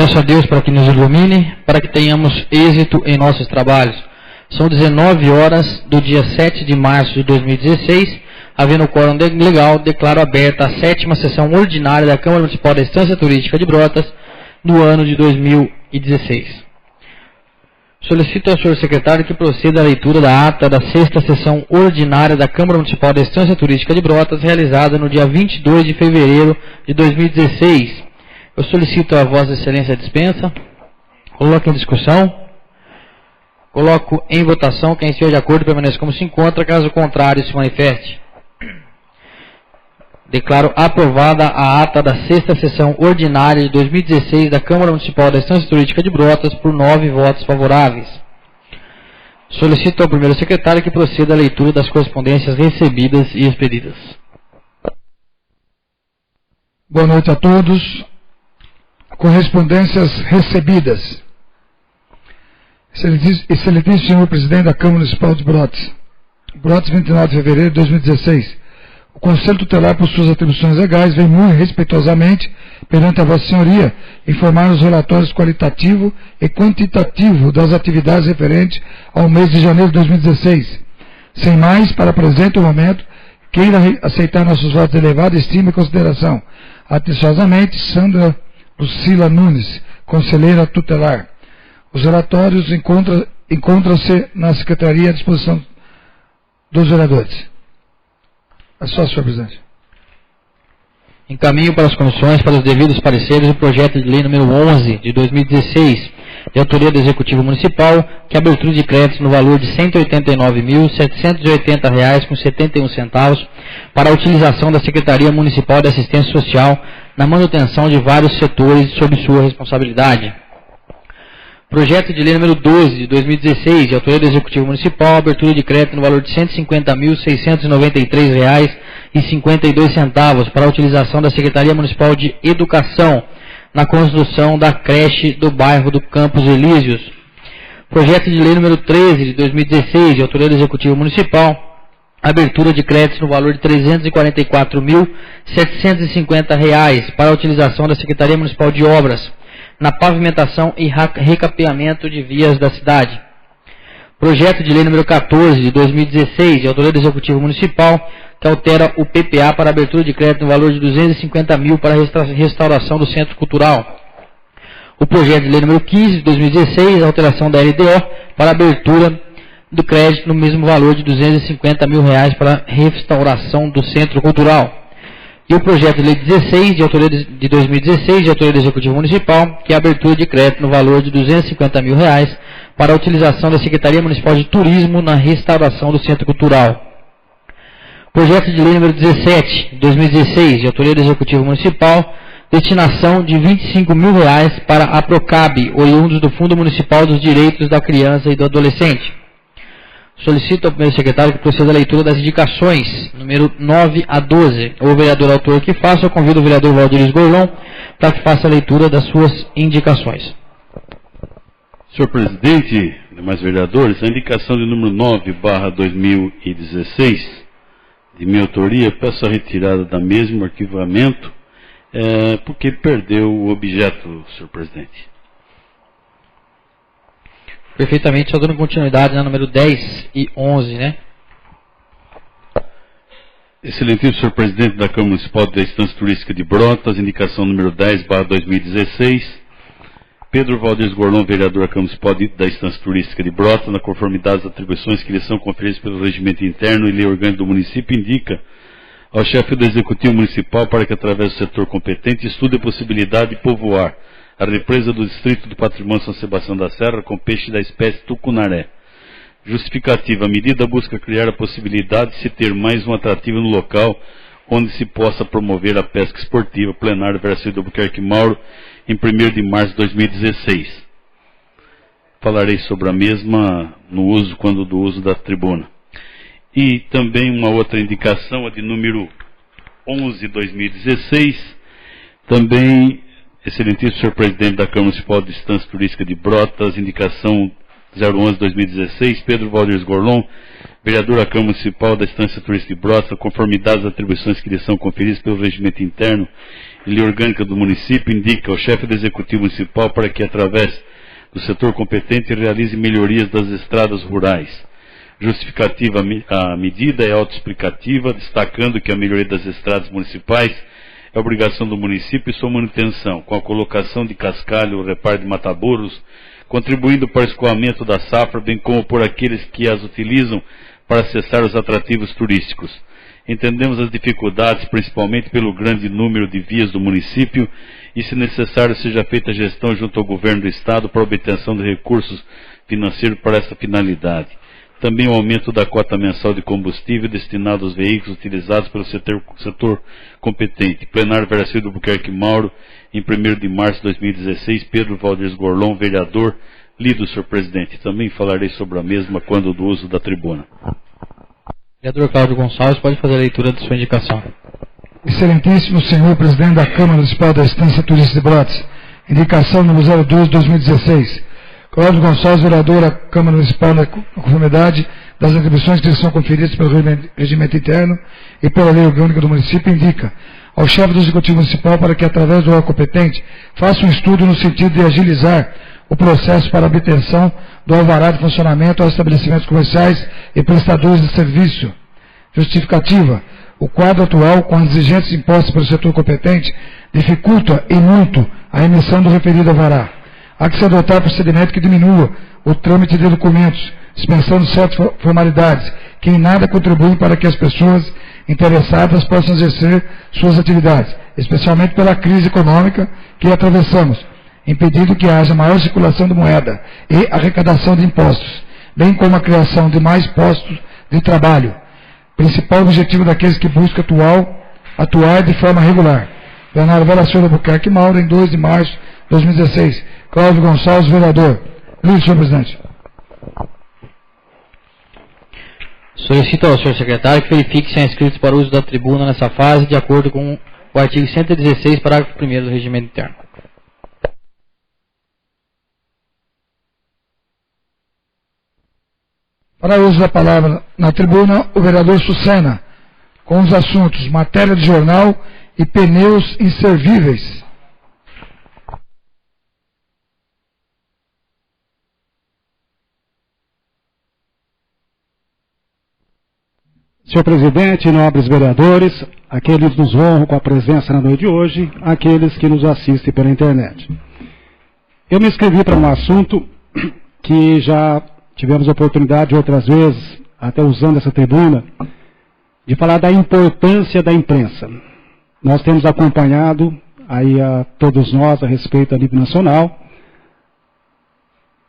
Peço a Deus para que nos ilumine, para que tenhamos êxito em nossos trabalhos. São 19 horas do dia 7 de março de 2016, havendo quórum legal, declaro aberta a 7ª sessão ordinária da Câmara Municipal da Estância Turística de Brotas, do ano de 2016. Solicito ao senhor secretário que proceda à leitura da ata da 6ª sessão ordinária da Câmara Municipal da Estância Turística de Brotas, realizada no dia 22 de fevereiro de 2016. Eu solicito a Vossa Excelência a dispensa. Coloco em discussão. Coloco em votação. Quem estiver de acordo permaneça como se encontra. Caso contrário, se manifeste. Declaro aprovada a ata da 6ª sessão ordinária de 2016 da Câmara Municipal da Estância Turística de Brotas por 9 votos favoráveis. Solicito ao primeiro secretário que proceda à leitura das correspondências recebidas e expedidas. Boa noite a todos. Correspondências recebidas. Excelentíssimo senhor presidente da Câmara Municipal de Brotas. Brotas, 29 de fevereiro de 2016. O Conselho Tutelar, por suas atribuições legais, vem muito respeitosamente, perante a Vossa Senhoria, informar os relatórios qualitativo e quantitativo das atividades referentes ao mês de janeiro de 2016. Sem mais, para o presente momento, queira aceitar nossos votos de elevada estima e consideração. Atenciosamente, Sandra Lucila Nunes, Conselheira Tutelar. Os relatórios encontram-se na Secretaria à disposição dos vereadores. É só, senhor presidente. Encaminho para as comissões, para os devidos pareceres, o projeto de lei número 11 de 2016, de autoria do Executivo Municipal, que é a abertura de créditos no valor de R$ 189.780,71 para a utilização da Secretaria Municipal de Assistência Social na manutenção de vários setores sob sua responsabilidade. Projeto de lei número 12 de 2016, de autoria do Executivo Municipal, abertura de crédito no valor de R$ 150.693,52 para a utilização da Secretaria Municipal de Educação na construção da creche do bairro do Campos Elíseos. Projeto de lei número 13 de 2016, de autoria do Executivo Municipal, abertura de créditos no valor de R$ 344.750 para a utilização da Secretaria Municipal de Obras na pavimentação e recapeamento de vias da cidade. Projeto de lei número 14 de 2016, de autoria do Executivo Municipal, que altera o PPA para abertura de crédito no valor de R$ 250.000 para a restauração do Centro Cultural. O projeto de lei número 15 de 2016, alteração da LDO para abertura do crédito no mesmo valor de R$ 250.000 para a restauração do Centro Cultural. E o projeto de lei 16, de autoria de 2016, de autoria do Executivo Municipal, que é a abertura de crédito no valor de R$ 250.000 para a utilização da Secretaria Municipal de Turismo na restauração do Centro Cultural. Projeto de lei número 17, de 2016, de autoria do Executivo Municipal, destinação de R$ 25.000 para a Procab, oriundos do Fundo Municipal dos Direitos da Criança e do Adolescente. Solicito ao primeiro secretário que proceda à leitura das indicações, número 9 a 12. O vereador autor que faça, eu convido o vereador Valdir Gorlon para que faça a leitura das suas indicações. Senhor presidente, demais vereadores, a indicação de número 9/2016, de minha autoria, peço a retirada da mesma, arquivamento, porque perdeu o objeto, senhor presidente. Perfeitamente, só dando continuidade na número 10 e 11, né? Excelentíssimo senhor presidente da Câmara Municipal da Estância Turística de Brotas, indicação número 10/2016, Pedro Valdir Gorlon, vereador da Câmara Municipal da Estância Turística de Brotas, na conformidade das atribuições que lhe são conferidas pelo regimento interno e lei orgânica do município, indica ao chefe do Executivo Municipal para que, através do setor competente, estude a possibilidade de povoar a represa do Distrito do Patrimônio São Sebastião da Serra com peixe da espécie tucunaré. Justificativa: a medida busca criar a possibilidade de se ter mais um atrativo no local onde se possa promover a pesca esportiva. Plenário Vereador do Albuquerque Mauro, em 1º de março de 2016. Falarei sobre a mesma quando do uso da tribuna. E também uma outra indicação, a de número 11/2016, também, excelentíssimo senhor presidente da Câmara Municipal de Estância Turística de Brotas, indicação 011/2016, Pedro Valdir Gorlon, vereador da Câmara Municipal da Estância Turística de Brotas, conformidade às atribuições que lhe são conferidas pelo regimento interno de lei orgânica do município, indica ao chefe do Executivo Municipal para que, através do setor competente, realize melhorias das estradas rurais. Justificativa a medida é autoexplicativa, destacando que a melhoria das estradas municipais é obrigação do município e sua manutenção, com a colocação de cascalho ou reparo de mataburros, contribuindo para o escoamento da safra, bem como por aqueles que as utilizam para acessar os atrativos turísticos. Entendemos as dificuldades, principalmente pelo grande número de vias do município, e, se necessário, seja feita a gestão junto ao governo do Estado para a obtenção de recursos financeiros para essa finalidade. Também o aumento da cota mensal de combustível destinado aos veículos utilizados pelo setor competente. Plenário Veracildo Albuquerque Mauro, em 1º de março de 2016, Pedro Valdez Gorlon, vereador. Lido, senhor presidente. Também falarei sobre a mesma quando do uso da tribuna. Vereador Cláudio Gonçalves, pode fazer a leitura de sua indicação. Excelentíssimo senhor presidente da Câmara Municipal da Estância Turística de Brotas, indicação número 02 de 2016. Cláudio Gonçalves, vereador da Câmara Municipal, na conformidade das atribuições que lhe são conferidas pelo regimento interno e pela lei orgânica do município, indica ao chefe do Executivo Municipal para que, através do órgão competente, faça um estudo no sentido de agilizar o processo para a obtenção do alvará de funcionamento aos estabelecimentos comerciais e prestadores de serviço. Justificativa: o quadro atual, com as exigências impostas pelo setor competente, dificulta e muito a emissão do referido alvará. Há que se adotar procedimento que diminua o trâmite de documentos, dispensando certas formalidades que em nada contribuem para que as pessoas interessadas possam exercer suas atividades, especialmente pela crise econômica que atravessamos, impedindo que haja maior circulação de moeda e arrecadação de impostos, bem como a criação de mais postos de trabalho, principal objetivo daqueles que buscam atuar de forma regular. Plenário Veracildo Albuquerque Mauro, em 2 de março de 2016. Cláudio Gonçalves, vereador. Lido, senhor presidente. Solicito ao senhor secretário que verifique se há inscritos para o uso da tribuna nessa fase, de acordo com o artigo 116, parágrafo 1º do regimento interno. Para o uso da palavra na tribuna, o vereador Sucena, com os assuntos matéria de jornal e pneus inservíveis. Senhor presidente, nobres vereadores, aqueles que nos honram com a presença na noite de hoje, aqueles que nos assistem pela internet. Eu me inscrevi para um assunto que já tivemos oportunidade outras vezes, até usando essa tribuna, de falar da importância da imprensa. Nós temos acompanhado aí a todos nós a respeito a nível nacional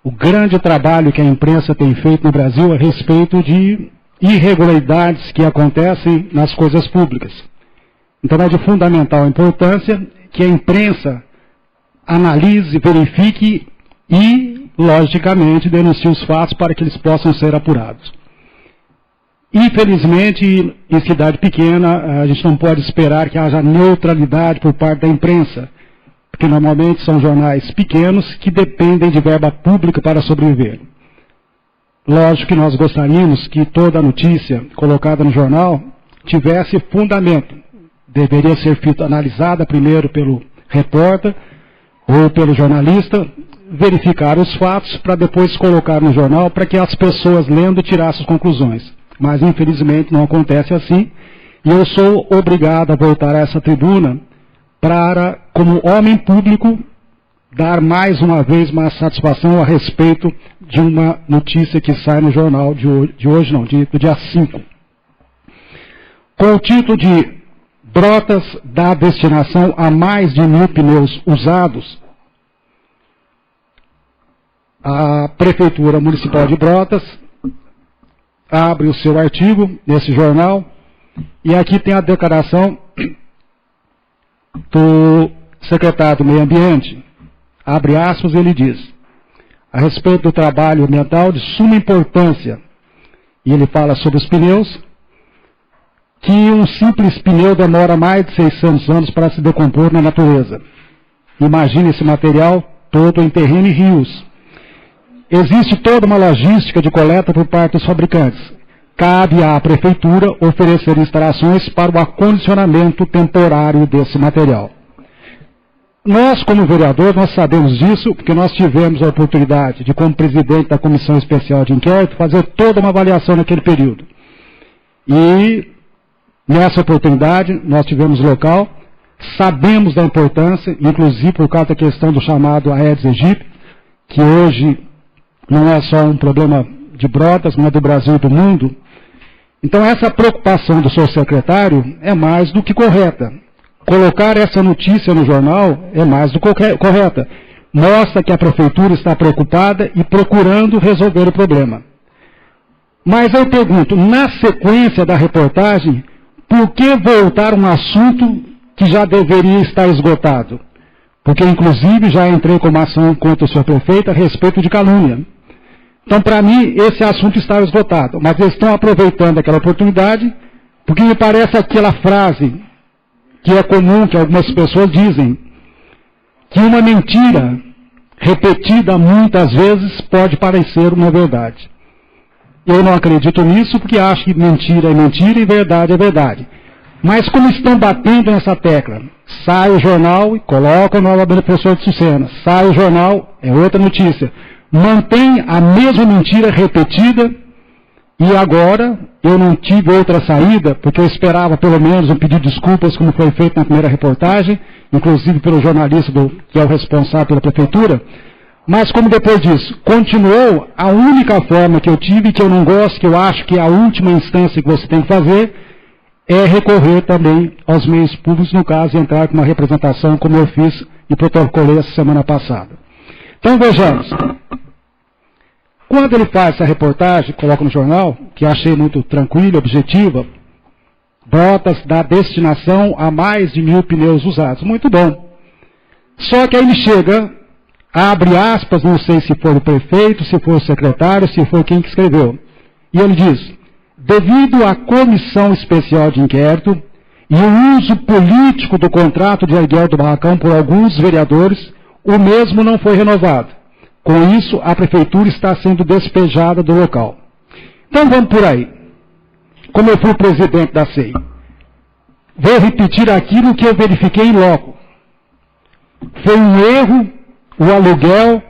o grande trabalho que a imprensa tem feito no Brasil a respeito de irregularidades que acontecem nas coisas públicas. Então é de fundamental importância que a imprensa analise, verifique e, logicamente, denuncie os fatos para que eles possam ser apurados. Infelizmente, em cidade pequena, a gente não pode esperar que haja neutralidade por parte da imprensa, porque normalmente são jornais pequenos que dependem de verba pública para sobreviver. Lógico que nós gostaríamos que toda notícia colocada no jornal tivesse fundamento. Deveria ser analisada primeiro pelo repórter ou pelo jornalista, verificar os fatos para depois colocar no jornal para que as pessoas lendo tirassem as conclusões. Mas infelizmente não acontece assim e eu sou obrigado a voltar a essa tribuna para, como homem público, dar mais uma vez uma satisfação a respeito de uma notícia que sai no jornal de hoje não, do dia 5. Com o título de Brotas dá destinação a mais de 1.000 pneus usados, a Prefeitura Municipal de Brotas abre o seu artigo nesse jornal e aqui tem a declaração do secretário do Meio Ambiente. Abre aspas, ele diz, a respeito do trabalho ambiental de suma importância, e ele fala sobre os pneus, que um simples pneu demora mais de 600 anos para se decompor na natureza. Imagine esse material todo em terreno e rios. Existe toda uma logística de coleta por parte dos fabricantes. Cabe à Prefeitura oferecer instalações para o acondicionamento temporário desse material. Nós, como vereador, nós sabemos disso, porque nós tivemos a oportunidade de, como presidente da Comissão Especial de Inquérito, fazer toda uma avaliação naquele período. E, nessa oportunidade, nós tivemos local, sabemos da importância, inclusive por causa da questão do chamado Aedes aegypti, que hoje não é só um problema de Brotas, mas do Brasil e do mundo. Então, essa preocupação do seu secretário é mais do que correta. Colocar essa notícia no jornal é mais do que correta. Mostra que a prefeitura está preocupada e procurando resolver o problema. Mas eu pergunto, na sequência da reportagem, por que voltar um assunto que já deveria estar esgotado? Porque, inclusive, já entrei com uma ação contra o senhor prefeito a respeito de calúnia. Então, para mim, esse assunto estava esgotado. Mas eles estão aproveitando aquela oportunidade, porque me parece aquela frase que é comum, que algumas pessoas dizem, que uma mentira repetida muitas vezes pode parecer uma verdade. Eu não acredito nisso, porque acho que mentira é mentira e verdade é verdade. Mas como estão batendo nessa tecla, sai o jornal e coloca o nome do professor de Sucena, sai o jornal, é outra notícia. Mantém a mesma mentira repetida, e agora eu não tive outra saída, porque eu esperava pelo menos um pedido de desculpas, como foi feito na primeira reportagem, inclusive pelo jornalista que é o responsável pela prefeitura, mas como depois disso continuou, a única forma que eu tive, que eu não gosto, que eu acho que é a última instância que você tem que fazer, é recorrer também aos meios públicos, no caso, entrar com uma representação, como eu fiz e protocolei essa semana passada. Então vejamos. Quando ele faz essa reportagem, coloca no jornal, que eu achei muito tranquila, objetiva, Brotas dá destinação a mais de 1.000 pneus usados. Muito bom. Só que aí ele chega, abre aspas, não sei se foi o prefeito, se foi o secretário, se foi quem que escreveu. E ele diz, devido à comissão especial de inquérito e o uso político do contrato de aluguel do barracão por alguns vereadores, o mesmo não foi renovado. Com isso, a prefeitura está sendo despejada do local. Então vamos por aí. Como eu fui o presidente da SEI, vou repetir aquilo que eu verifiquei em loco. Foi um erro o aluguel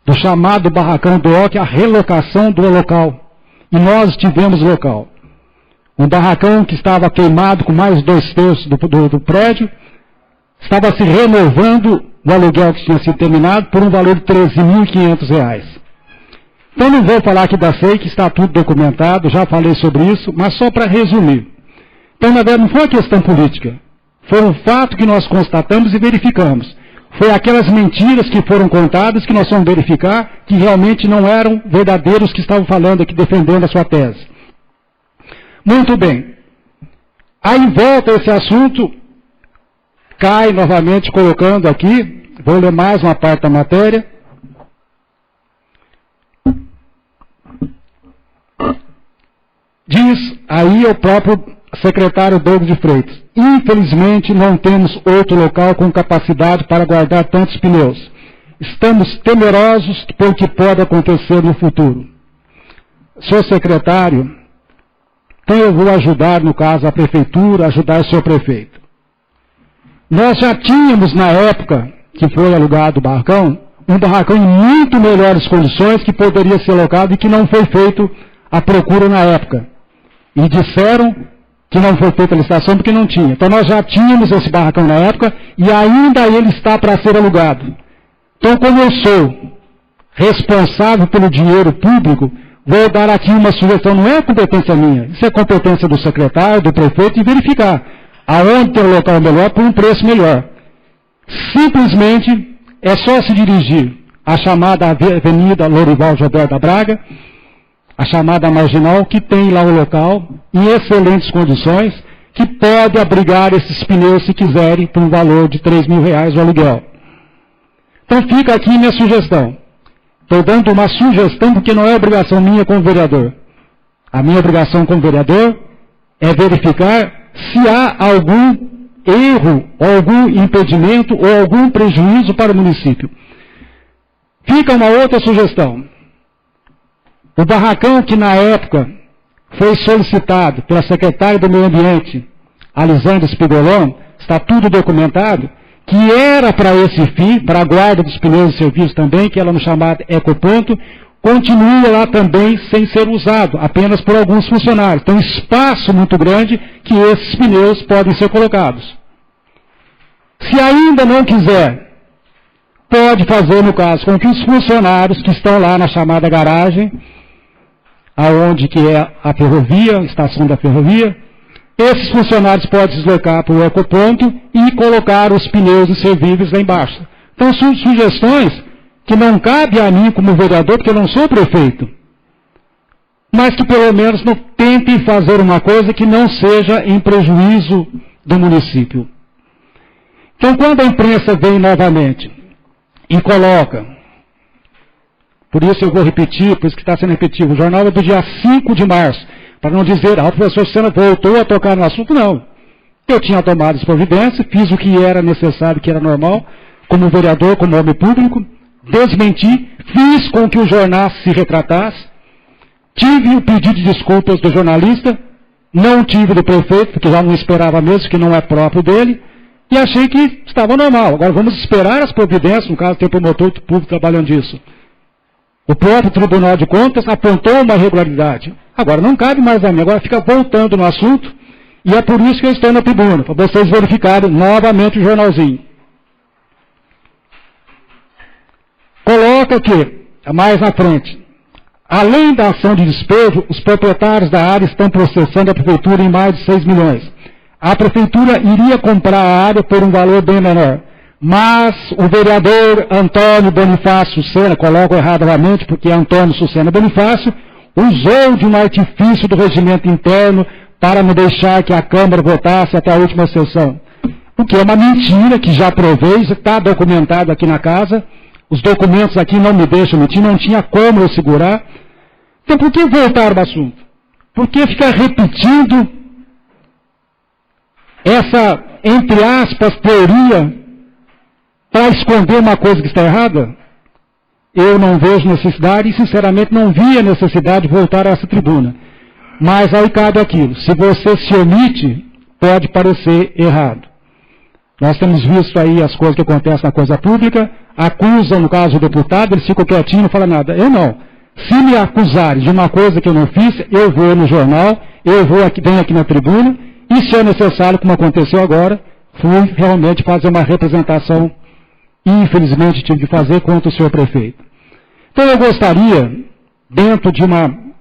do chamado barracão do OC, a relocação do local. E nós tivemos local. Um barracão que estava queimado com mais 2/3 do prédio, estava se renovando o aluguel que tinha sido terminado por um valor de R$ 13.500. Então não vou falar aqui da SEI, que está tudo documentado, já falei sobre isso, mas só para resumir. Então, na verdade, não foi uma questão política. Foi um fato que nós constatamos e verificamos. Foi aquelas mentiras que foram contadas que nós vamos verificar que realmente não eram verdadeiros que estavam falando aqui, defendendo a sua tese. Muito bem. Aí volta esse assunto, cai novamente colocando aqui, vou ler mais uma parte da matéria. Diz aí o próprio secretário Douglas de Freitas, infelizmente não temos outro local com capacidade para guardar tantos pneus. Estamos temerosos pelo que pode acontecer no futuro. Senhor secretário, então eu vou ajudar, no caso, a prefeitura, ajudar o senhor prefeito. Nós já tínhamos, na época que foi alugado o barracão, um barracão em muito melhores condições que poderia ser alocado e que não foi feito a procura na época. E disseram que não foi feita a licitação porque não tinha. Então nós já tínhamos esse barracão na época e ainda ele está para ser alugado. Então, como eu sou responsável pelo dinheiro público, vou dar aqui uma sugestão, não é competência minha, isso é competência do secretário, do prefeito, e verificar aonde tem um local melhor por um preço melhor. Simplesmente é só se dirigir à chamada Avenida Lorival Joder da Braga, a chamada Marginal, que tem lá o local, em excelentes condições, que pode abrigar esses pneus, se quiserem, por um valor de R$ 3.000 o aluguel. Então fica aqui minha sugestão. Estou dando uma sugestão porque não é obrigação minha como vereador. A minha obrigação como vereador é verificar se há algum erro, ou algum impedimento, ou algum prejuízo para o município. Fica uma outra sugestão. O barracão que na época foi solicitado pela secretária do Meio Ambiente, Alisandra Spigolon, está tudo documentado, que era para esse fim, para a guarda dos pneus e serviços também, que ela no chamado ecoponto, continua lá também sem ser usado, apenas por alguns funcionários. Então, espaço muito grande que esses pneus podem ser colocados. Se ainda não quiser, pode fazer, no caso, com que os funcionários que estão lá na chamada garagem, aonde que é a ferrovia, a estação da ferrovia, esses funcionários podem deslocar para o ecoponto e colocar os pneus inservíveis lá embaixo. Então, são sugestões que não cabe a mim como vereador, porque eu não sou prefeito, mas que pelo menos não tentem fazer uma coisa que não seja em prejuízo do município. Então, quando a imprensa vem novamente e coloca, por isso eu vou repetir, por isso que está sendo repetido, o jornal é do dia 5 de março, para não dizer, o professor Sena voltou a tocar no assunto, não. Eu tinha tomado as providências, fiz o que era necessário, que era normal, como vereador, como homem público, desmenti, fiz com que o jornal se retratasse, tive o pedido de desculpas do jornalista, não tive do prefeito, porque já não esperava mesmo, que não é próprio dele, e achei que estava normal. Agora vamos esperar as providências, no caso tem promotor público trabalhando disso. O próprio Tribunal de Contas apontou uma irregularidade. Agora não cabe mais a mim, agora fica voltando no assunto, e é por isso que eu estou na tribuna, para vocês verificarem novamente o jornalzinho. Coloca que, mais na frente, além da ação de despejo, os proprietários da área estão processando a prefeitura em mais de 6 milhões. A prefeitura iria comprar a área por um valor bem menor, mas o vereador Antônio Bonifácio Sena, coloco erradamente porque é Antônio Sucena Bonifácio, usou de um artifício do regimento interno para não deixar que a Câmara votasse até a última sessão. O que é uma mentira, que já provei, está documentado aqui na casa. Os documentos aqui não me deixam mentir, não tinha como eu segurar. Então, por que voltar ao assunto? Por que ficar repetindo essa, entre aspas, teoria para esconder uma coisa que está errada? Eu não vejo necessidade e, sinceramente, não via necessidade de voltar a essa tribuna. Mas aí cabe aquilo. Se você se omite, pode parecer errado. Nós temos visto aí as coisas que acontecem na coisa pública, acusam, no caso, o deputado, ele fica quietinho, não fala nada. Eu não. Se me acusarem de uma coisa que eu não fiz, eu vou no jornal, eu vou aqui, venho aqui na tribuna, e se é necessário, como aconteceu agora, fui realmente fazer uma representação, e infelizmente tive de fazer contra o senhor prefeito. Então eu gostaria, dentro de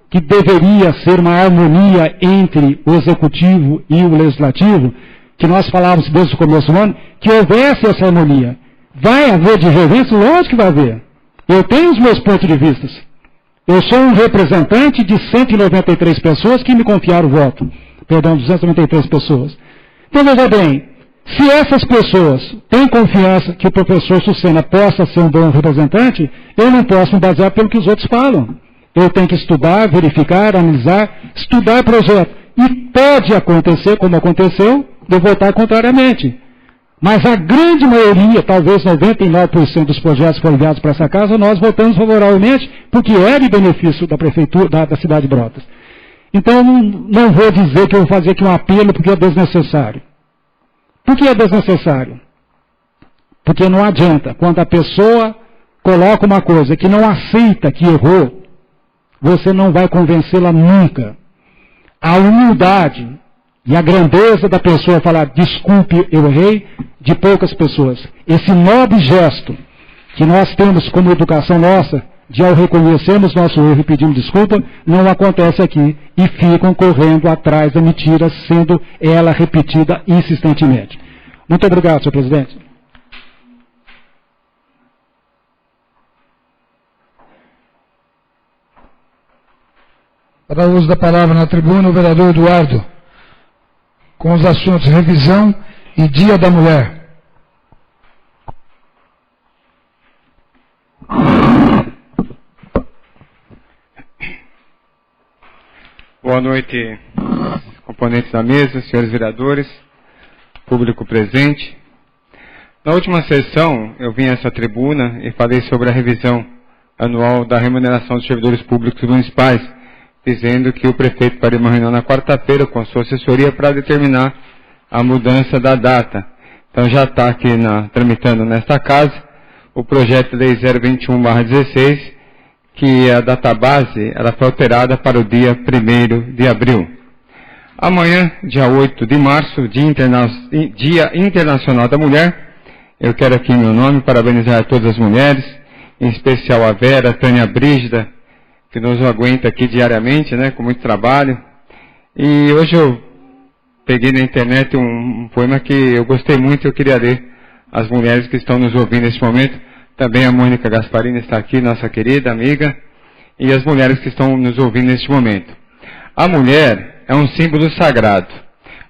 que deveria ser uma harmonia entre o executivo e o legislativo, que nós falávamos desde o começo do ano, que houvesse essa harmonia. Vai haver divergência? Lógico que vai haver. Eu tenho os meus pontos de vista. Eu sou um representante de 193 pessoas que me confiaram o voto. Perdão, 293 pessoas. Então, veja bem, se essas pessoas têm confiança que o professor Sucena possa ser um bom representante, eu não posso me basear pelo que os outros falam. Eu tenho que estudar, verificar, analisar, estudar projeto. E pode acontecer, como aconteceu, de votar contrariamente. Mas a grande maioria, talvez 99% dos projetos que foram enviados para essa casa, nós votamos favoravelmente, porque é de benefício da prefeitura, da cidade de Brotas. Então, não vou dizer que eu vou fazer aqui um apelo porque é desnecessário. Por que é desnecessário? Porque não adianta. Quando a pessoa coloca uma coisa que não aceita que errou, você não vai convencê-la nunca. A humildade e a grandeza da pessoa falar, desculpe, eu errei, de poucas pessoas. Esse nobre gesto que nós temos como educação nossa, de ao reconhecermos nosso erro e pedirmos desculpa, não acontece aqui. E ficam correndo atrás da mentira, sendo ela repetida insistentemente. Muito obrigado, senhor presidente. Para o uso da palavra na tribuna, o vereador Eduardo, com os assuntos revisão e Dia da Mulher. Boa noite, componentes da mesa, senhores vereadores, público presente. Na última sessão, eu vim a essa tribuna e falei sobre a revisão anual da remuneração dos servidores públicos municipais, dizendo que o prefeito faria uma reunião na quarta-feira com a sua assessoria para determinar a mudança da data. Então já está aqui tramitando nesta casa o projeto de lei 021/16, que a database ela foi alterada para o dia 1º de abril. Amanhã, dia 8 de março, Dia Internacional da Mulher, eu quero aqui em meu nome parabenizar todas as mulheres, em especial a Vera, a Tânia, a Brígida, que nos aguenta aqui diariamente, né, com muito trabalho. E hoje eu peguei na internet um poema que eu gostei muito e eu queria ler às mulheres que estão nos ouvindo neste momento. Também a Mônica Gasparini está aqui, nossa querida amiga, e as mulheres que estão nos ouvindo neste momento. A mulher é um símbolo sagrado,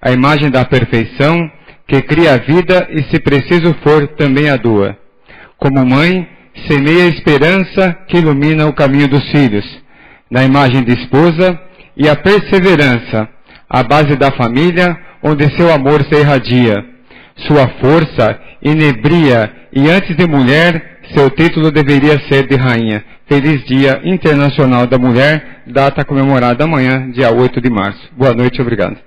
a imagem da perfeição que cria a vida e, se preciso for, também a doa. Como mãe, semeia a esperança que ilumina o caminho dos filhos, na imagem de esposa e a perseverança, a base da família onde seu amor se irradia. Sua força inebria e, antes de mulher, seu título deveria ser de rainha. Feliz Dia Internacional da Mulher, data comemorada amanhã, dia 8 de março. Boa noite e obrigado.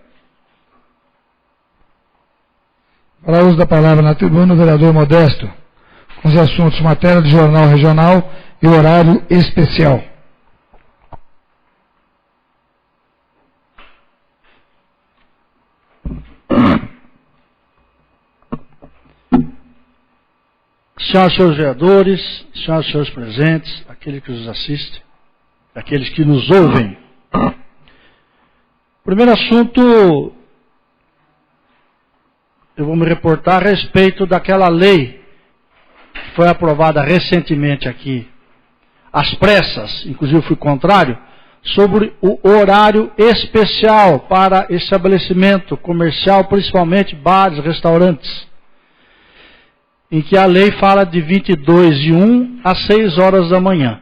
Para o uso da palavra na tribuna, o vereador Modesto, com os assuntos matéria de jornal regional e horário especial. Senhoras e senhores vereadores, senhoras e senhores presentes, aqueles que nos assistem, aqueles que nos ouvem. Primeiro assunto, eu vou me reportar a respeito daquela lei que foi aprovada recentemente aqui, às pressas, inclusive eu fui contrário, sobre o horário especial para estabelecimento comercial, principalmente bares, restaurantes, em que a lei fala de 22h01 às 6 horas da manhã.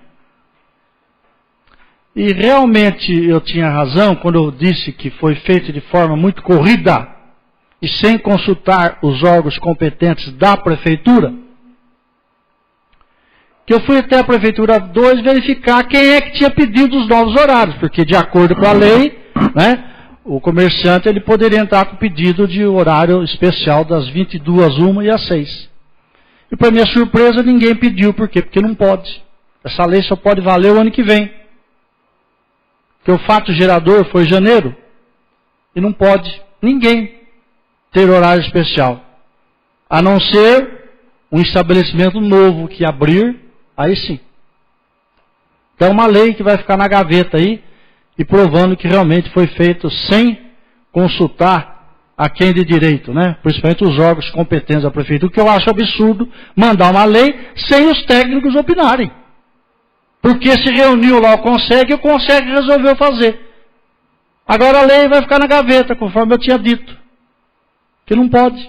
E realmente eu tinha razão quando eu disse que foi feito de forma muito corrida e sem consultar os órgãos competentes da prefeitura, que eu fui até a prefeitura 2 verificar quem é que tinha pedido os novos horários, porque de acordo com a lei, né, o comerciante ele poderia entrar com pedido de horário especial das 22h01 e às 6. E para minha surpresa, ninguém pediu. Por quê? Porque não pode. Essa lei só pode valer o ano que vem. Porque o fato gerador foi em janeiro. E não pode ninguém ter horário especial. A não ser um estabelecimento novo que abrir, aí sim. Então é uma lei que vai ficar na gaveta aí, e provando que realmente foi feito sem consultar a quem de direito, né? Principalmente os órgãos competentes da prefeitura, que eu acho absurdo mandar uma lei sem os técnicos opinarem. Porque se reuniu lá o Conselho resolveu fazer. Agora a lei vai ficar na gaveta, conforme eu tinha dito. Que não pode.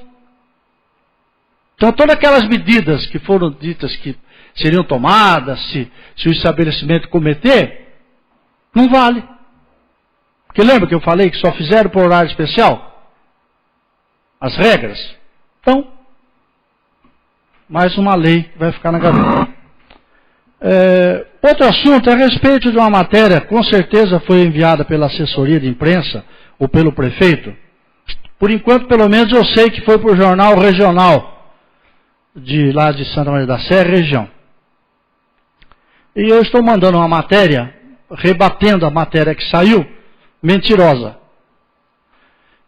Então todas aquelas medidas que foram ditas que seriam tomadas, se o estabelecimento cometer, não vale. Porque lembra que eu falei que só fizeram por horário especial? As regras. Então, mais uma lei que vai ficar na gaveta. Outro assunto é a respeito de uma matéria, com certeza foi enviada pela assessoria de imprensa ou pelo prefeito. Por enquanto, pelo menos, eu sei que foi para o jornal regional, lá de Santa Maria da Serra, região. E eu estou mandando uma matéria, rebatendo a matéria que saiu, mentirosa.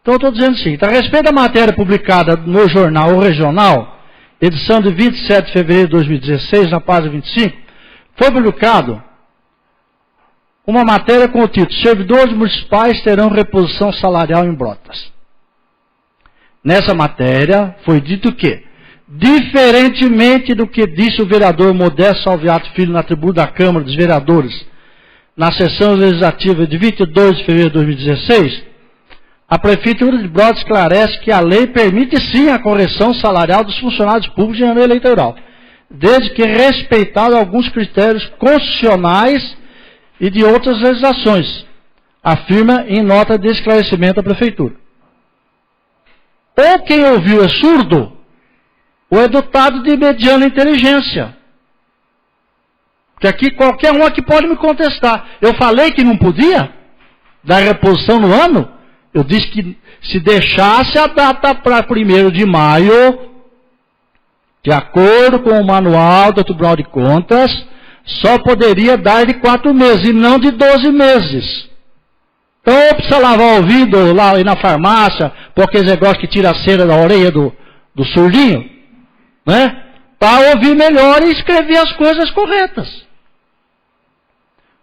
Então eu estou dizendo o seguinte, a respeito da matéria publicada no jornal regional, edição de 27 de fevereiro de 2016, na página 25, foi publicado uma matéria com o título Servidores municipais terão reposição salarial em Brotas. Nessa matéria foi dito que, diferentemente do que disse o vereador Modesto Salviato Filho na tribuna da Câmara dos Vereadores, na sessão legislativa de 22 de fevereiro de 2016, a Prefeitura de Brotas esclarece que a lei permite sim a correção salarial dos funcionários públicos em ano eleitoral, desde que respeitado alguns critérios constitucionais e de outras legislações, afirma em nota de esclarecimento à Prefeitura. Ou quem ouviu é surdo, ou é dotado de mediana inteligência. Porque aqui qualquer um aqui pode me contestar. Eu falei que não podia dar reposição no ano? Eu disse que se deixasse a data para 1º de maio, de acordo com o manual do Tribunal de Contas, só poderia dar de 4 meses e não de 12 meses. Então, ou precisa lavar o ouvido lá ir na farmácia, porque aqueles negócios que tira a cera da orelha do surdinho, né? Para ouvir melhor e escrever as coisas corretas.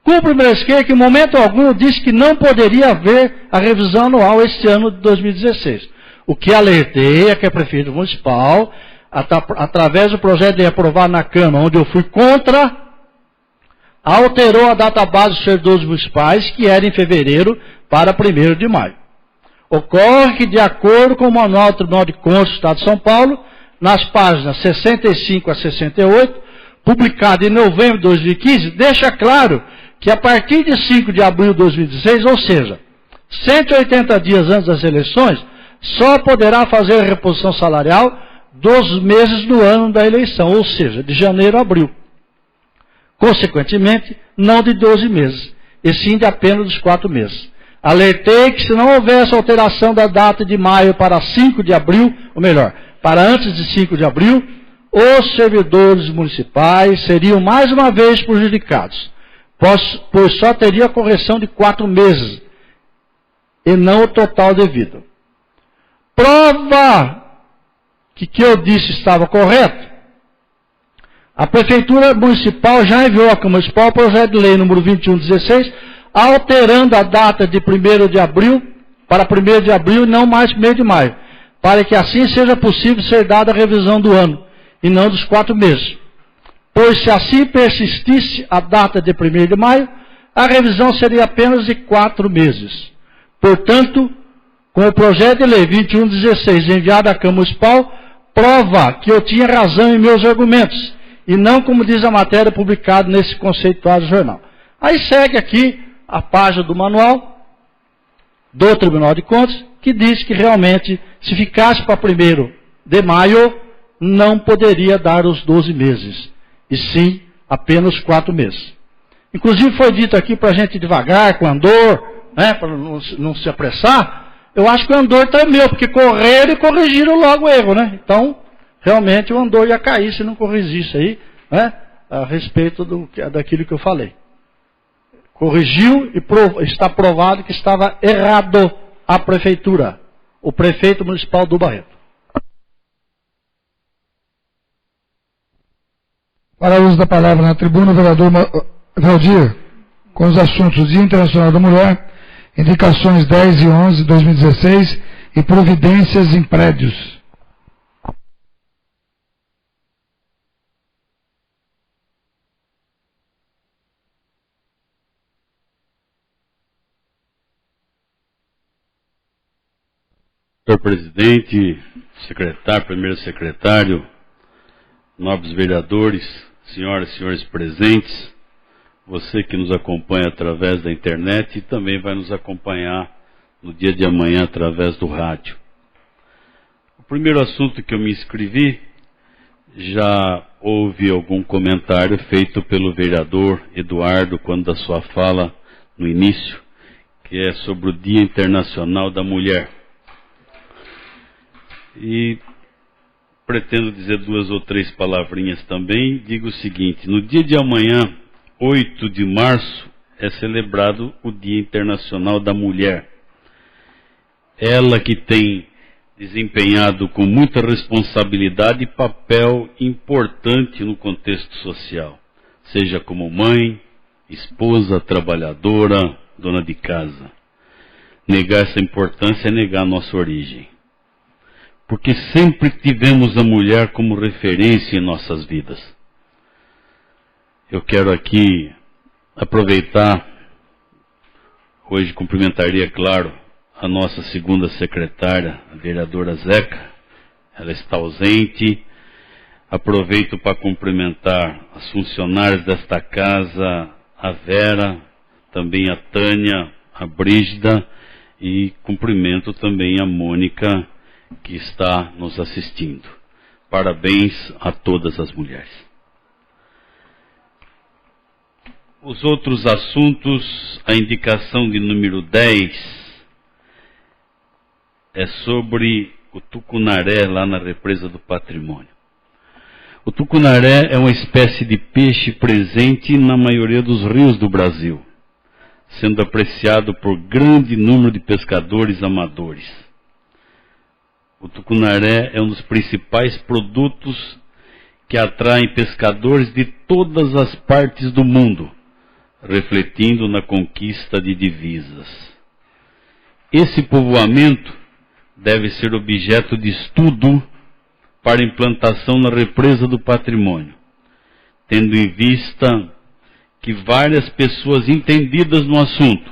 Cumpre Bresquet que em momento algum disse que não poderia haver a revisão anual este ano de 2016. O que alertei é que a Prefeitura Municipal, através do projeto de aprovado na Câmara, onde eu fui contra, alterou a database dos servidores municipais, que era em fevereiro, para 1º de maio. Ocorre que, de acordo com o Manual do Tribunal de Contas do Estado de São Paulo, nas páginas 65 a 68, publicado em novembro de 2015, deixa claro que a partir de 5 de abril de 2016, ou seja, 180 dias antes das eleições, só poderá fazer a reposição salarial dos meses do ano da eleição, ou seja, de janeiro a abril. Consequentemente, não de 12 meses, e sim de apenas dos 4 meses. Alertei que se não houvesse alteração da data de maio para 5 de abril, ou melhor, para antes de 5 de abril, os servidores municipais seriam mais uma vez prejudicados, pois só teria correção de 4 meses, e não o total devido. Prova que eu disse estava correto. A Prefeitura Municipal já enviou à Câmara Municipal o projeto de lei número 2116, alterando a data de 1º de abril para 1º de abril e não mais 1º de maio, para que assim seja possível ser dada a revisão do ano, e não dos 4 meses. Pois se assim persistisse a data de 1º de maio, a revisão seria apenas de 4 meses. Portanto, com o projeto de lei 2116 enviado à Câmara Municipal, prova que eu tinha razão em meus argumentos, e não como diz a matéria publicada nesse conceituado jornal. Aí segue aqui a página do manual do Tribunal de Contas, que diz que realmente, se ficasse para 1º de maio, não poderia dar os 12 meses, e sim apenas 4 meses. Inclusive foi dito aqui para a gente ir devagar, com andor, né, para não se apressar. Eu acho que o andor tremeu, porque correram e corrigiram logo o erro, né? Então, realmente o andor ia cair se não corrigisse aí, né, a respeito daquilo que eu falei. Corrigiu e está provado que estava errado a Prefeitura, o Prefeito Municipal do Barreto. Para o uso da palavra na tribuna, o vereador Valdir, com os assuntos Dia Internacional da Mulher, indicações 10 e 11 de 2016 e providências em prédios. Senhor presidente, secretário, primeiro secretário, nobres vereadores, senhoras e senhores presentes, você que nos acompanha através da internet e também vai nos acompanhar no dia de amanhã através do rádio. O primeiro assunto que eu me inscrevi, já houve algum comentário feito pelo vereador Eduardo quando da sua fala no início, que é sobre o Dia Internacional da Mulher. E pretendo dizer 2 ou 3 palavrinhas também. Digo o seguinte: no dia de amanhã, 8 de março, é celebrado o Dia Internacional da Mulher. Ela que tem desempenhado com muita responsabilidade e papel importante no contexto social, seja como mãe, esposa, trabalhadora, dona de casa. Negar essa importância é negar a nossa origem. Porque sempre tivemos a mulher como referência em nossas vidas. Eu quero aqui aproveitar, hoje cumprimentaria, claro, a nossa segunda secretária, a vereadora Zeca, ela está ausente. Aproveito para cumprimentar as funcionárias desta casa, a Vera, também a Tânia, a Brígida, e cumprimento também a Mônica, que está nos assistindo. Parabéns a todas as mulheres. Os outros assuntos, a indicação de número 10 é sobre o Tucunaré, lá na Represa do Patrimônio. O tucunaré é uma espécie de peixe presente na maioria dos rios do Brasil, sendo apreciado por grande número de pescadores amadores. O tucunaré é um dos principais produtos que atraem pescadores de todas as partes do mundo, refletindo na conquista de divisas. Esse povoamento deve ser objeto de estudo para implantação na represa do patrimônio, tendo em vista que várias pessoas entendidas no assunto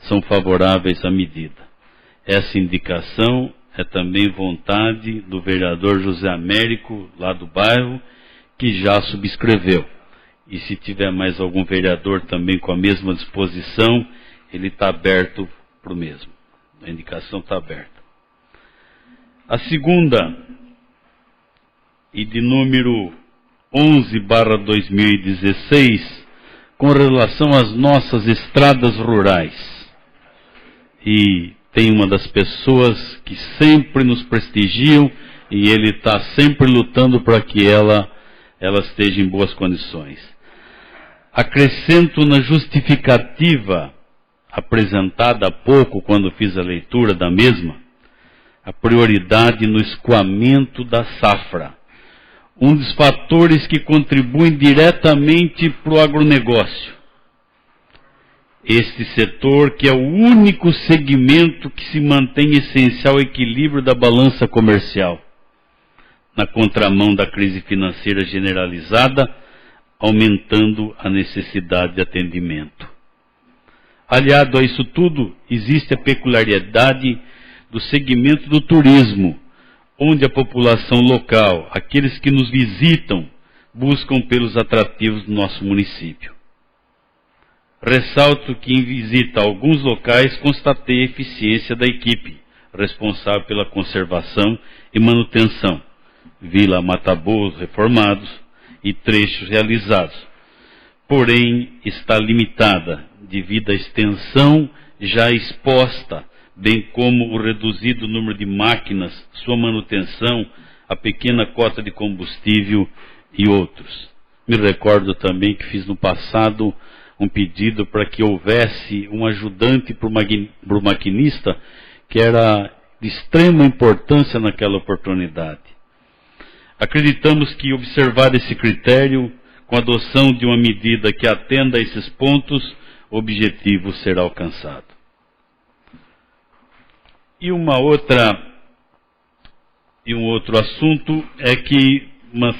são favoráveis à medida. Essa indicação é também vontade do vereador José Américo, lá do bairro, que já subscreveu. E se tiver mais algum vereador também com a mesma disposição, ele está aberto para o mesmo. A indicação está aberta. A segunda, e de número 11/2016, com relação às nossas estradas rurais. E tem uma das pessoas que sempre nos prestigiam e ele está sempre lutando para que ela esteja em boas condições. Acrescento na justificativa apresentada há pouco, quando fiz a leitura da mesma, a prioridade no escoamento da safra, um dos fatores que contribuem diretamente para o agronegócio. Este setor, que é o único segmento que se mantém essencial equilíbrio da balança comercial, na contramão da crise financeira generalizada, aumentando a necessidade de atendimento. Aliado a isso tudo, existe a peculiaridade do segmento do turismo, onde a população local, aqueles que nos visitam, buscam pelos atrativos do nosso município. Ressalto que em visita a alguns locais constatei a eficiência da equipe responsável pela conservação e manutenção, Vila Mataboros reformados e trechos realizados. Porém, está limitada devido à extensão já exposta, bem como o reduzido número de máquinas, sua manutenção, a pequena cota de combustível e outros. Me recordo também que fiz no passado um pedido para que houvesse um ajudante para o maquinista, que era de extrema importância naquela oportunidade. Acreditamos que, observado esse critério, com a adoção de uma medida que atenda a esses pontos, o objetivo será alcançado. E um outro assunto é que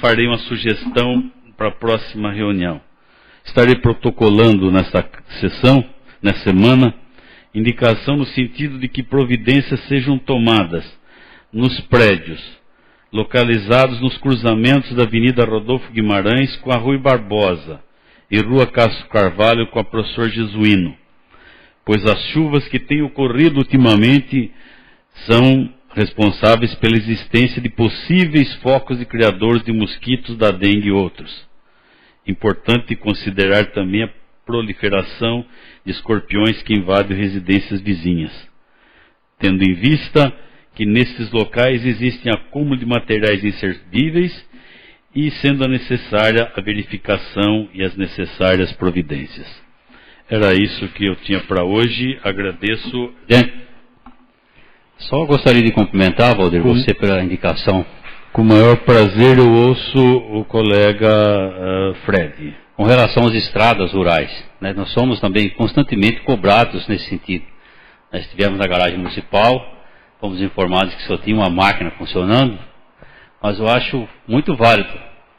farei uma sugestão para a próxima reunião. Estarei protocolando nessa semana, indicação no sentido de que providências sejam tomadas nos prédios localizados nos cruzamentos da Avenida Rodolfo Guimarães com a Rui Barbosa e Rua Castro Carvalho com a Professor Jesuíno, pois as chuvas que têm ocorrido ultimamente são responsáveis pela existência de possíveis focos de criadores de mosquitos da dengue e outros. Importante considerar também a proliferação de escorpiões que invadem residências vizinhas, tendo em vista que nesses locais existem acúmulo de materiais inservíveis e sendo necessária a verificação e as necessárias providências. Era isso que eu tinha para hoje. Agradeço. Só gostaria de cumprimentar, Valdir, você pela indicação. Com o maior prazer eu ouço o colega Fred. Com relação às estradas rurais, né, nós somos também constantemente cobrados nesse sentido. Nós estivemos na garagem municipal, fomos informados que só tinha uma máquina funcionando, mas eu acho muito válido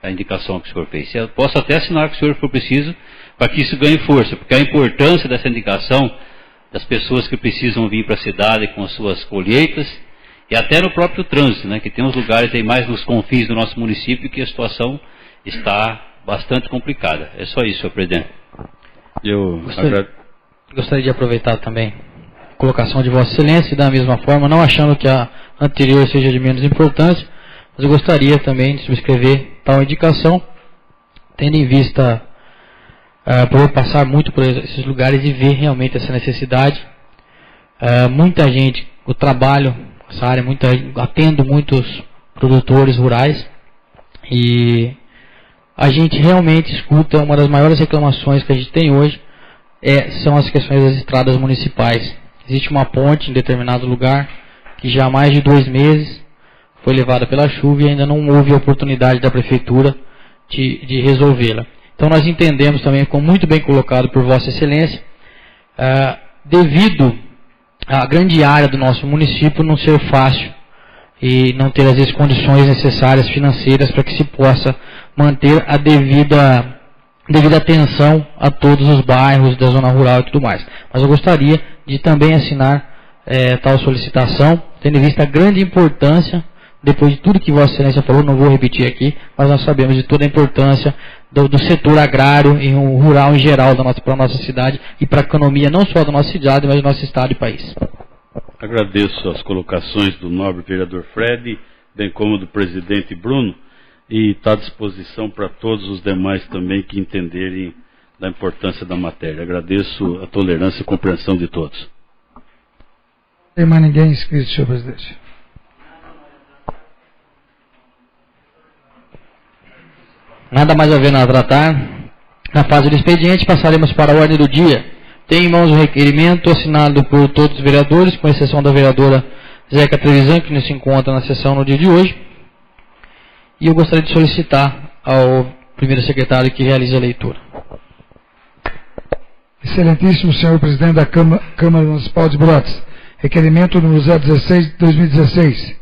a indicação que o senhor fez. Eu posso até assinar com o senhor se for preciso, para que isso ganhe força, porque a importância dessa indicação das pessoas que precisam vir para a cidade com as suas colheitas, e até no próprio trânsito, né, que tem uns lugares aí mais nos confins do nosso município que a situação está bastante complicada. É só isso, senhor presidente. Gostaria de aproveitar também a colocação de Vossa Excelência e da mesma forma, não achando que a anterior seja de menos importância, mas eu gostaria também de subscrever tal indicação, tendo em vista por eu passar muito por esses lugares e ver realmente essa necessidade. Muita gente, eu trabalho nessa área, atendo muitos produtores rurais E a gente realmente escuta, uma das maiores reclamações que a gente tem hoje são as questões das estradas municipais. Existe uma ponte em determinado lugar que já há mais de 2 meses foi levada pela chuva e ainda não houve oportunidade da prefeitura de resolvê-la. Então nós entendemos também, como muito bem colocado por Vossa Excelência, devido à grande área do nosso município não ser fácil e não ter às vezes condições necessárias financeiras para que se possa manter a devida atenção a todos os bairros da zona rural e tudo mais. Mas eu gostaria de também assinar tal solicitação, tendo em vista a grande importância, depois de tudo que Vossa Excelência falou, não vou repetir aqui, mas nós sabemos de toda a importância do setor agrário e rural em geral para a nossa cidade e para a economia não só da nossa cidade, mas do nosso estado e país. Agradeço as colocações do nobre vereador Fred, bem como do presidente Bruno, e está à disposição para todos os demais também que entenderem da importância da matéria. Agradeço a tolerância e compreensão de todos. Não tem mais ninguém inscrito, senhor presidente. Nada mais a ver a tratar. Na fase do expediente, passaremos para a ordem do dia. Tem em mãos o requerimento assinado por todos os vereadores, com exceção da vereadora Zeca Trevisan, que não se encontra na sessão no dia de hoje. E eu gostaria de solicitar ao primeiro secretário que realize a leitura. Excelentíssimo senhor presidente da Câmara Municipal de Brotas, requerimento número 016 de 2016.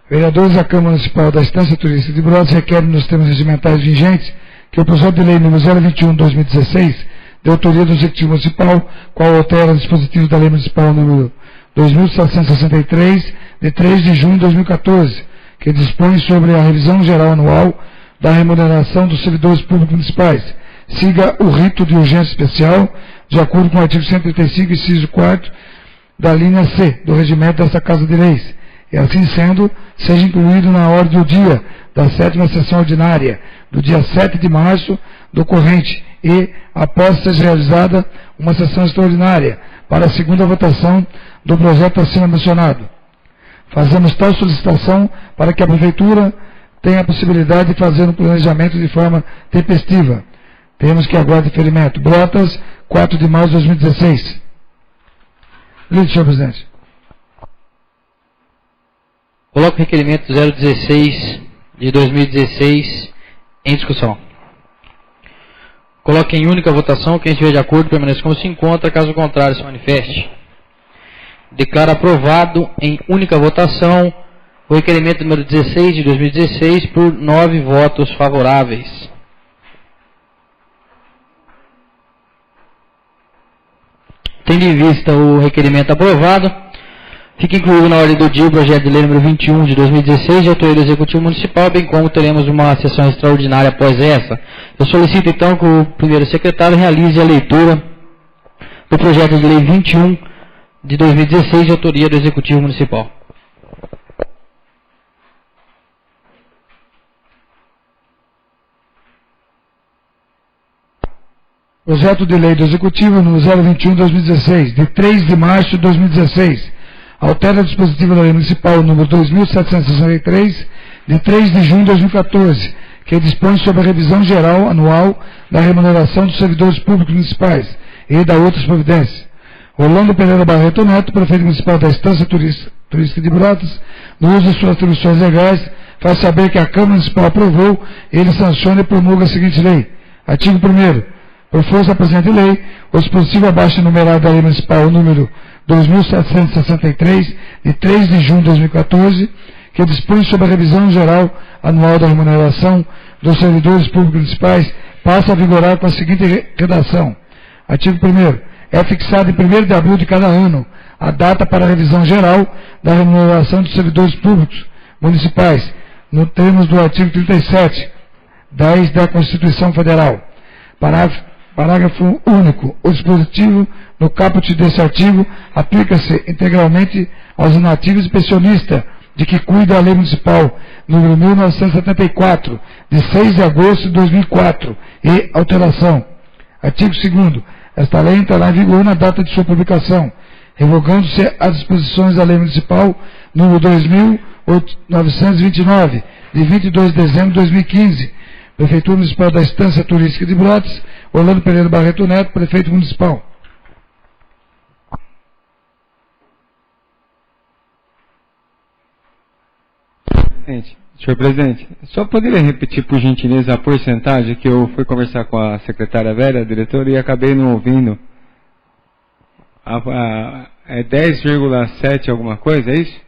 Vereadores da Câmara Municipal da Estância Turística de Brotas requerem nos termos regimentais vigentes que o projeto de lei número 021 de 2016, de autoria do Executivo Municipal, qual altera os dispositivos da Lei Municipal número 2763, de 3 de junho de 2014, que dispõe sobre a revisão geral anual da remuneração dos servidores públicos municipais, siga o rito de urgência especial, de acordo com o artigo 135, inciso 4 da linha C do regimento desta Casa de Leis, e assim sendo, seja incluído na ordem do dia da 7ª sessão ordinária, do dia 7 de março do corrente, e, após seja realizada uma sessão extraordinária, para a segunda votação do projeto acima mencionado. Fazemos tal solicitação para que a Prefeitura tenha a possibilidade de fazer um planejamento de forma tempestiva. Temos que aguardar deferimento. Brotas, 4 de março de 2016. Lido, senhor presidente. Coloco o requerimento 016 de 2016 em discussão. Coloque em única votação. Quem estiver de acordo permaneça como se encontra, caso contrário se manifeste. Declaro aprovado em única votação o requerimento número 16 de 2016 por 9 votos favoráveis. Tendo em vista o requerimento aprovado, fica incluído na ordem do dia o projeto de lei número 21 de 2016, de autoria do Executivo Municipal, bem como teremos uma sessão extraordinária após essa. Eu solicito então que o primeiro secretário realize a leitura do projeto de lei 21 de 2016, de autoria do Executivo Municipal. Projeto de lei do Executivo número 021 de 2016, de 3 de março de 2016, altera o dispositivo da Lei Municipal número 2763, de 3 de junho de 2014, que dispõe sobre a revisão geral anual da remuneração dos servidores públicos municipais e da outras providências. Orlando Pereira Barreto Neto, prefeito municipal da Estância Turística de Brotas, no uso de suas atribuições legais, faz saber que a Câmara Municipal aprovou, ele sanciona e promulga a seguinte lei. Artigo 1º. Por força da presente lei, o dispositivo abaixo enumerado da Lei Municipal número 2763, de 3 de junho de 2014, que dispõe sobre a revisão geral anual da remuneração dos servidores públicos municipais, passa a vigorar com a seguinte redação. Artigo 1º. É fixado em 1º de abril de cada ano a data para a revisão geral da remuneração dos servidores públicos municipais, no termos do artigo 37, 10 da Constituição Federal. Parágrafo único. O dispositivo no caput desse artigo aplica-se integralmente aos inativos e pensionistas de que cuida a Lei Municipal número 1974, de 6 de agosto de 2004, e alteração. Artigo 2º. Esta lei entrará em vigor na data de sua publicação, revogando-se as disposições da Lei Municipal número 2.929, de 22 de dezembro de 2015. Prefeitura Municipal da Estância Turística de Brotas, Orlando Pereira Barreto Neto, Prefeito Municipal. Senhor Presidente, só poderia repetir por gentileza a porcentagem que eu fui conversar com a secretária Vera, a diretora, e acabei não ouvindo. É 10,7 alguma coisa, é isso?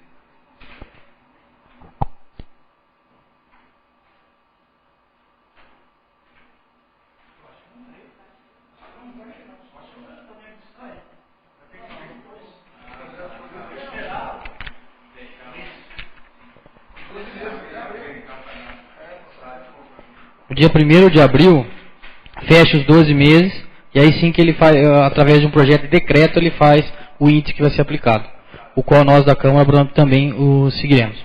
No dia 1º de abril, fecha os 12 meses, e aí sim que ele faz, através de um projeto de decreto, ele faz o índice que vai ser aplicado, o qual nós da Câmara também o seguiremos.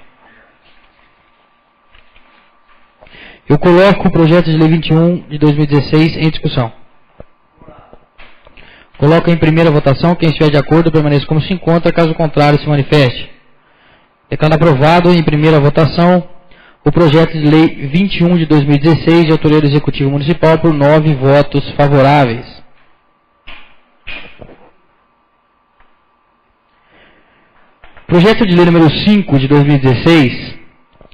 Eu coloco o projeto de lei 21 de 2016 em discussão. Coloco em primeira votação, quem estiver de acordo permaneça como se encontra, caso contrário se manifeste. Declaro aprovado em primeira votação o projeto de lei 21 de 2016, de autoria do Executivo Municipal, por 9 votos favoráveis. Projeto de lei número 5 de 2016,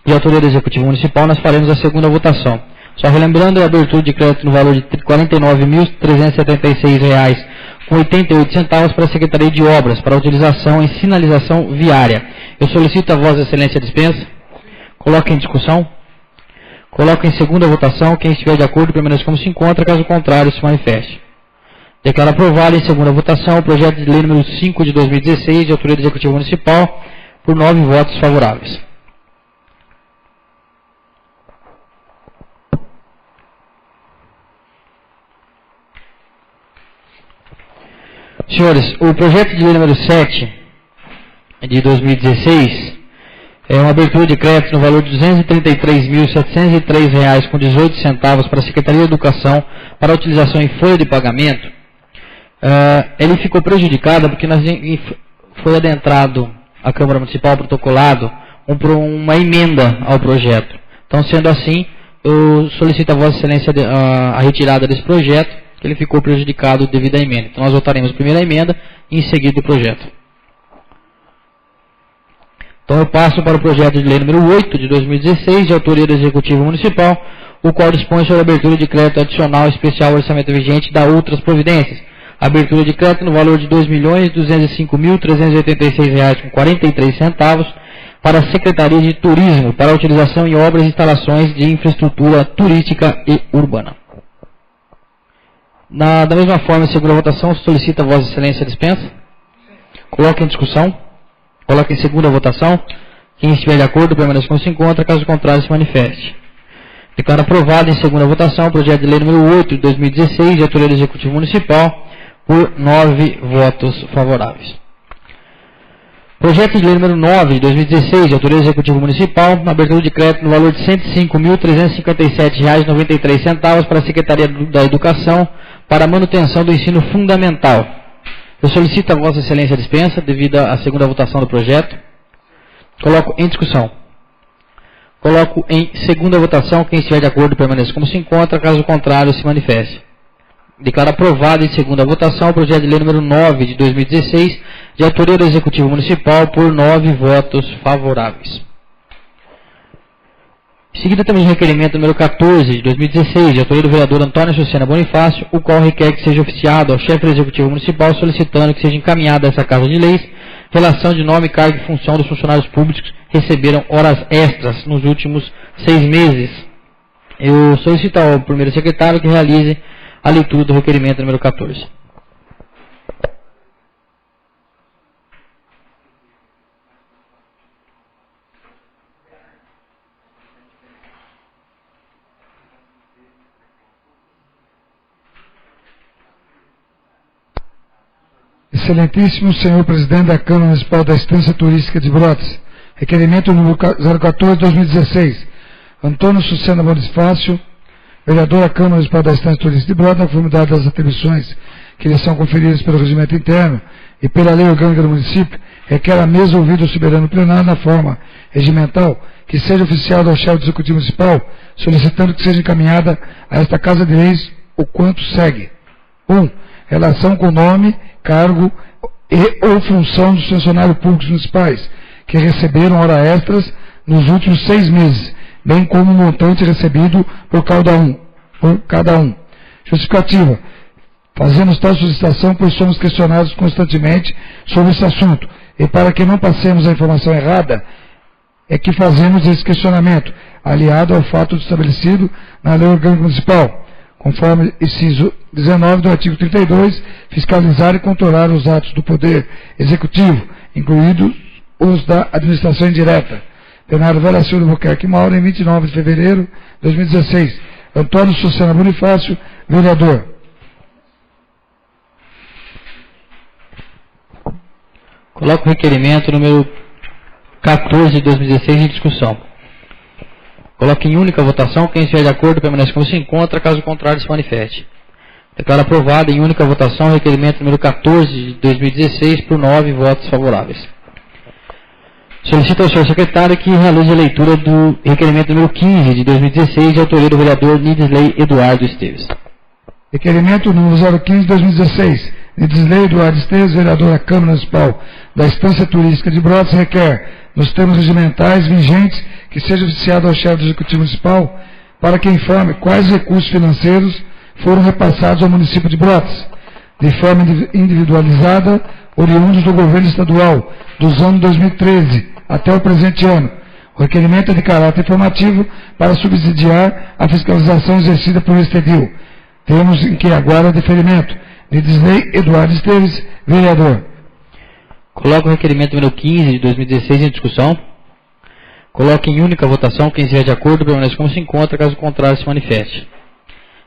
de autoria do Executivo Municipal, nós faremos a segunda votação. Só relembrando, a abertura de crédito no valor de R$ 49.376,88 para a Secretaria de Obras, para utilização em sinalização viária. Eu solicito a Vossa Excelência a dispensa. Coloque em discussão. Coloque em segunda votação. Quem estiver de acordo permaneça como se encontra, caso contrário se manifeste. Declaro aprovado em segunda votação o projeto de lei número 5 de 2016, de autoria do Executivo Municipal, por 9 votos favoráveis. Senhores, o projeto de lei número 7 de 2016 é uma abertura de crédito no valor de R$ 233.703,18 para a Secretaria de Educação para a utilização em folha de pagamento. Ele ficou prejudicado porque foi adentrado à Câmara Municipal, protocolado, uma emenda ao projeto. Então, sendo assim, eu solicito a Vossa Excelência a retirada desse projeto, que ele ficou prejudicado devido à emenda. Então, nós votaremos primeiro a emenda e em seguida o projeto. Então eu passo para o projeto de lei número 8 de 2016, de autoria do Executivo Municipal, o qual dispõe sobre a abertura de crédito adicional especial ao orçamento vigente da outras providências. Abertura de crédito no valor de R$ 2.205.386,43 para a Secretaria de Turismo, para a utilização em obras e instalações de infraestrutura turística e urbana. Da mesma forma, segunda votação, solicita a Vossa Excelência a dispensa. Coloque em discussão. Coloque em segunda votação. Quem estiver de acordo, permaneça como se encontra. Caso contrário, se manifeste. Declaro aprovado em segunda votação o projeto de lei número 8 de 2016, de autoria do Executivo Municipal, por 9 votos favoráveis. Projeto de lei número 9 de 2016, de autoria do Executivo Municipal, na abertura de crédito no valor de R$ 105.357,93 para a Secretaria da Educação, para a manutenção do ensino fundamental. Eu solicito a Vossa Excelência a dispensa, devido à segunda votação do projeto. Coloco em discussão. Coloco em segunda votação. Quem estiver de acordo permaneça como se encontra, caso contrário se manifeste. Declaro aprovado em segunda votação o projeto de lei número 9 de 2016, de autoria do Executivo Municipal, por 9 votos favoráveis. Em seguida temos o requerimento número 14 de 2016, de autoria do vereador Antônio Sucena Bonifácio, o qual requer que seja oficiado ao chefe do Executivo Municipal, solicitando que seja encaminhada a essa Casa de Leis relação de nome, cargo e função dos funcionários públicos que receberam horas extras nos últimos 6 meses. Eu solicito ao primeiro secretário que realize a leitura do requerimento número 14. Excelentíssimo senhor presidente da Câmara Municipal da Estância Turística de Brotas, requerimento número 014-2016, Antônio Sucena Bonifácio, Vereador da Câmara Municipal da Estância Turística de Brotas, na conformidade das atribuições que lhe são conferidas pelo regimento interno e pela lei orgânica do município, requer a mesa ouvida o soberano plenário na forma regimental que seja oficial ao chefe do Executivo Municipal, solicitando que seja encaminhada a esta Casa de Leis o quanto segue. 1. Relação com o nome, cargo e ou função dos funcionários públicos municipais que receberam hora extras nos últimos 6 meses, bem como o montante recebido por cada um. Justificativa. Fazemos tal solicitação pois somos questionados constantemente sobre esse assunto e para que não passemos a informação errada, é que fazemos esse questionamento, aliado ao fato estabelecido na Lei Orgânica Municipal, conforme inciso 19 do artigo 32, fiscalizar e controlar os atos do Poder Executivo, incluídos os da administração indireta. Plenário Vera Silva Albuquerque Mauro, em 29 de fevereiro de 2016. Antônio Sucena Bonifácio, vereador. Coloco o requerimento número 14 de 2016 em discussão. Coloque em única votação. Quem estiver de acordo permanece como se encontra, caso contrário se manifeste. Declaro aprovado em única votação o requerimento número 14 de 2016 por 9 votos favoráveis. Solicito ao senhor secretário que realize a leitura do requerimento número 15 de 2016 de autoria do vereador Nidisley Eduardo Esteves. Requerimento número 015 de 2016. Nidisley Eduardo Esteves, vereador da Câmara Municipal da Estância Turística de Brotas, requer, nos termos regimentais vigentes, que seja oficiado ao chefe do Executivo Municipal para que informe quais recursos financeiros foram repassados ao município de Brotas, de forma individualizada, oriundos do governo estadual, dos anos 2013 até o presente ano. O requerimento é de caráter informativo para subsidiar a fiscalização exercida por este edil. Temos em que aguarda deferimento. Nidisley Eduardo Esteves, vereador. Coloco o requerimento número 15 de 2016 em discussão. Coloque em única votação. Quem estiver de acordo permanece como se encontra, caso contrário se manifeste.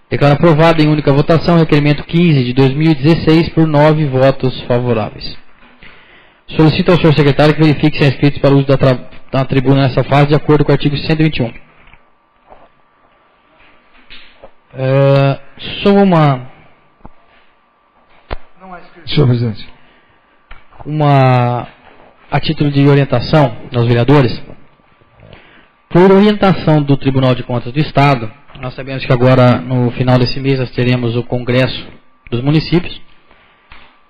Declaro aprovado em única votação o requerimento 15 de 2016 por 9 votos favoráveis. Solicito ao senhor secretário que verifique se há inscritos para o uso da tribuna nessa fase, de acordo com o artigo 121. Senhor presidente. A título de orientação aos vereadores, por orientação do Tribunal de Contas do Estado, nós sabemos que agora, no final desse mês, nós teremos o Congresso dos Municípios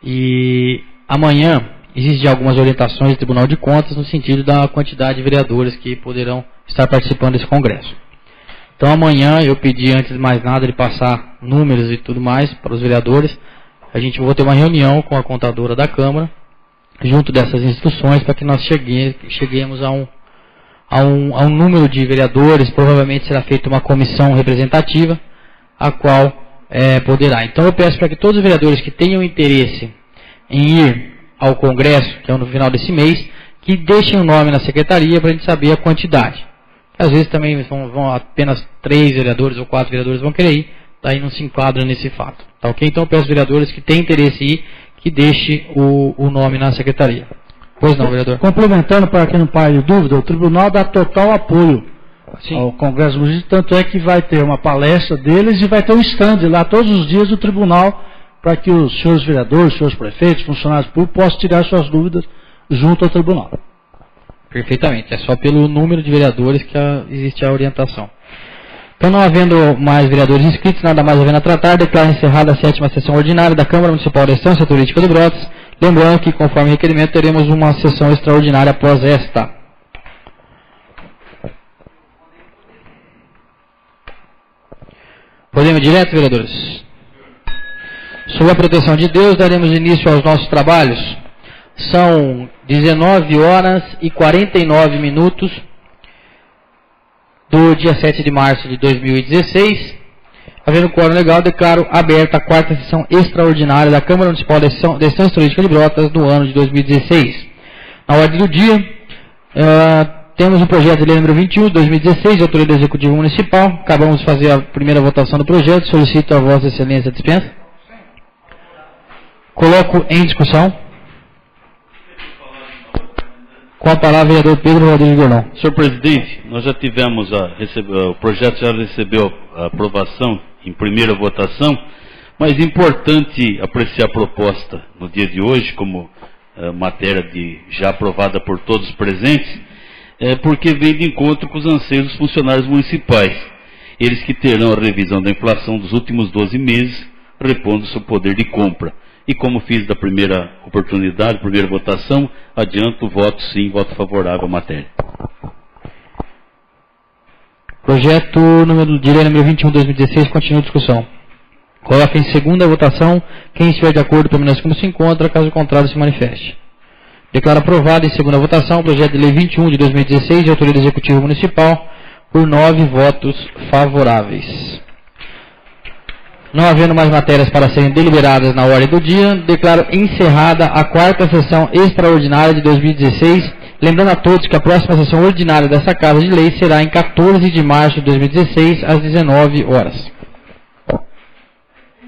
e amanhã existem algumas orientações do Tribunal de Contas no sentido da quantidade de vereadores que poderão estar participando desse Congresso. Então amanhã eu pedi, antes de mais nada, de passar números e tudo mais para os vereadores. A gente vai ter uma reunião com a contadora da Câmara, junto dessas instruções, para que nós cheguemos a um número de vereadores. Provavelmente será feita uma comissão representativa, a qual poderá. Então eu peço para que todos os vereadores que tenham interesse em ir ao Congresso, que é no final desse mês, que deixem o nome na secretaria para a gente saber a quantidade. Às vezes também vão apenas 3 vereadores ou 4 vereadores vão querer ir, daí não se enquadra nesse fato. Tá ok? Então eu peço aos vereadores que têm interesse em ir, que deixe o nome na secretaria. Pois não, vereador. Complementando, para quem não pare de dúvida, o tribunal dá total apoio ao Congresso Municipal, tanto é que vai ter uma palestra deles e vai ter um stand lá todos os dias do tribunal, para que os senhores vereadores, os senhores prefeitos, funcionários públicos possam tirar suas dúvidas junto ao tribunal. Perfeitamente, é só pelo número de vereadores que existe a orientação. Então, não havendo mais vereadores inscritos, nada mais havendo a tratar, declaro encerrada a 7ª sessão ordinária da Câmara Municipal da Estância Turística de Brotas. Lembrando que, conforme requerimento, teremos uma sessão extraordinária após esta. Podemos ir direto, vereadores? Sob a proteção de Deus, daremos início aos nossos trabalhos. São 19 horas e 49 minutos do dia 7 de março de 2016. Havendo quórum legal, declaro aberta a 4ª sessão extraordinária da Câmara Municipal da Estância Turística de Brotas do ano de 2016. Na ordem do dia, temos o projeto de lei número 21 de 2016, de autoria do Executivo Municipal. Acabamos de fazer a primeira votação do projeto. Solicito a Vossa Excelência a dispensa. Coloco em discussão. Com a palavra, vereador Pedro Rodrigues Gordon. Senhor presidente, nós já tivemos o projeto já recebeu a aprovação em primeira votação, mas é importante apreciar a proposta no dia de hoje, como matéria já aprovada por todos os presentes, porque vem de encontro com os anseios dos funcionários municipais. Eles que terão a revisão da inflação dos últimos 12 meses, repondo seu poder de compra. E como fiz da primeira oportunidade, primeira votação, adianto o voto sim, voto favorável à matéria. Projeto de lei número 21/2016, continua a discussão. Coloca em segunda votação. Quem estiver de acordo permanece como se encontra, caso contrário se manifeste. Declaro aprovado em segunda votação o projeto de lei 21/2016 de autoria do Executivo Municipal por 9 votos favoráveis. Não havendo mais matérias para serem deliberadas na ordem do dia, declaro encerrada a 4ª sessão extraordinária de 2016, lembrando a todos que a próxima sessão ordinária dessa Casa de Lei será em 14 de março de 2016, às 19 horas.